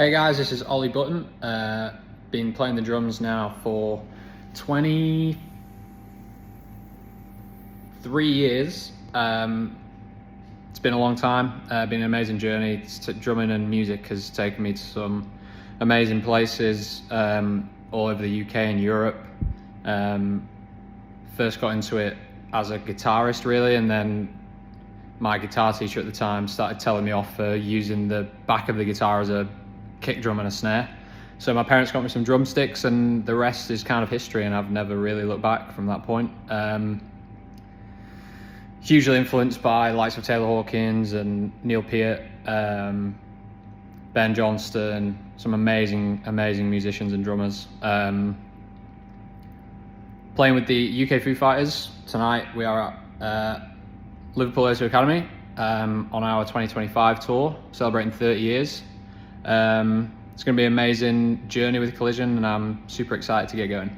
Hey guys, this is Ollie Button. Been playing the drums now for 23 years. It's been a long time, been an amazing journey. Drumming and music has taken me to some amazing places all over the UK and Europe. First got into it as a guitarist really, and then my guitar teacher at the time started telling me off for using the back of the guitar as a kick drum and a snare. So my parents got me some drumsticks, and the rest is kind of history, and I've never really looked back from that point. Hugely influenced by the likes of Taylor Hawkins and Neil Peart, Ben Johnston, some amazing musicians and drummers. Playing with the UK Foo Fighters tonight. We are at Liverpool O2 Academy on our 2025 tour, celebrating 30 years. It's going to be an amazing journey with Collision, and I'm super excited to get going.